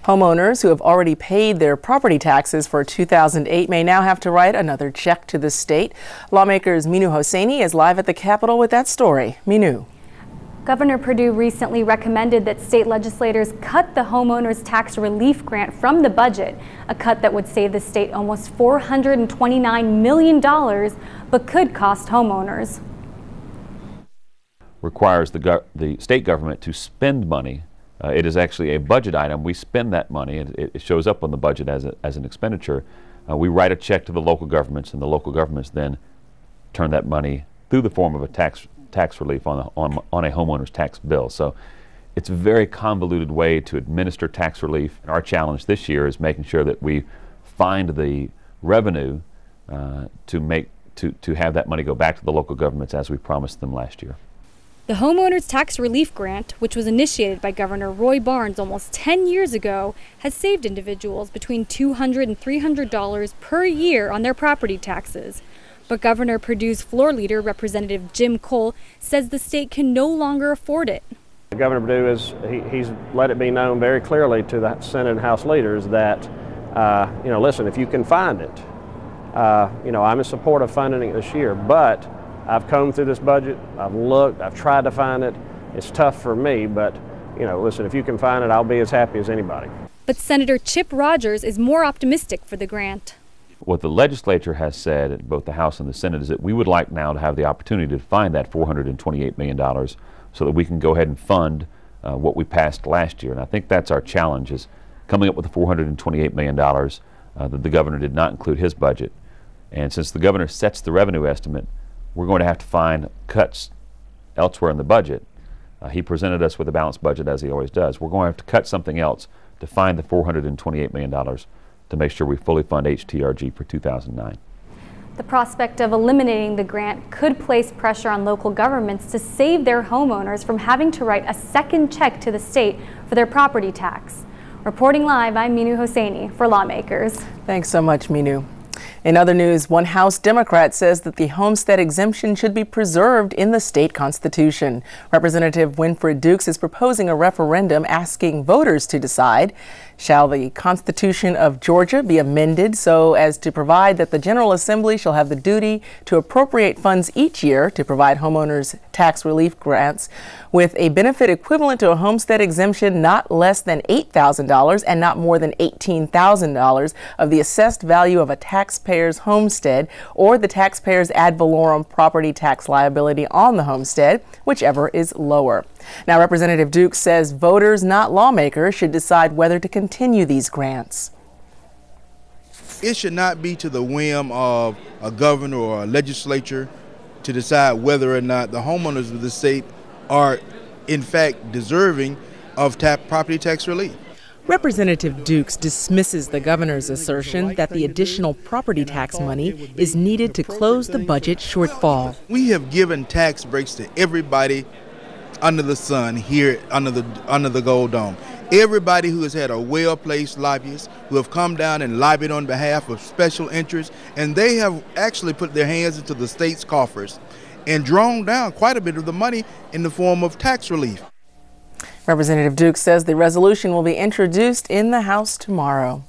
Homeowners who have already paid their property taxes for 2008 may now have to write another check to the state. Lawmakers Minu Hosseini is live at the Capitol with that story. Minu. Governor Perdue recently recommended that state legislators cut the homeowners tax relief grant from the budget, a cut that would save the state almost $429 million, but could cost homeowners. Requires the state government to spend money. It is actually a budget item. We spend that money. It shows up on the budget as an expenditure. We write a check to the local governments, and the local governments then turn that money through the form of a tax relief on a homeowner's tax bill. So it's a very convoluted way to administer tax relief. And our challenge this year is making sure that we find the revenue to have that money go back to the local governments as we promised them last year. The Homeowners Tax Relief Grant, which was initiated by Governor Roy Barnes almost 10 years ago, has saved individuals between $200 and $300 per year on their property taxes. But Governor Perdue's floor leader, Representative Jim Cole, says the state can no longer afford it. Governor Perdue he's let it be known very clearly to the Senate and House leaders that, listen, if you can find it, I'm in support of funding it this year, but I've combed through this budget, I've looked, I've tried to find it. It's tough for me, but, listen, if you can find it, I'll be as happy as anybody. But Senator Chip Rogers is more optimistic for the grant. What the legislature has said, both the House and the Senate, is that we would like now to have the opportunity to find that $428 million so that we can go ahead and fund what we passed last year. And I think that's our challenge, is coming up with the $428 million that the governor did not include his budget. And since the governor sets the revenue estimate, we're going to have to find cuts elsewhere in the budget. He presented us with a balanced budget, as he always does. We're going to have to cut something else to find the $428 million to make sure we fully fund HTRG for 2009. The prospect of eliminating the grant could place pressure on local governments to save their homeowners from having to write a second check to the state for their property tax. Reporting live, I'm Minu Hosseini for Lawmakers. Thanks so much, Minu. In other news, one House Democrat says that the homestead exemption should be preserved in the state constitution. Representative Winifred Dukes is proposing a referendum asking voters to decide, shall the Constitution of Georgia be amended so as to provide that the General Assembly shall have the duty to appropriate funds each year to provide homeowners tax relief grants with a benefit equivalent to a homestead exemption not less than $8,000 and not more than $18,000 of the assessed value of a taxpayer's homestead or the taxpayer's ad valorem property tax liability on the homestead, whichever is lower. Now, Representative Dukes says voters, not lawmakers, should decide whether to continue these grants. It should not be to the whim of a governor or a legislature to decide whether or not the homeowners of the state are, in fact, deserving of property tax relief. Representative Dukes dismisses the governor's assertion that the additional property tax money is needed to close the budget shortfall. We have given tax breaks to everybody under the sun here under the Gold Dome. Everybody who has had a well-placed lobbyist who have come down and lobbied on behalf of special interests, and they have actually put their hands into the state's coffers and drawn down quite a bit of the money in the form of tax relief. Representative Dukes says the resolution will be introduced in the House tomorrow.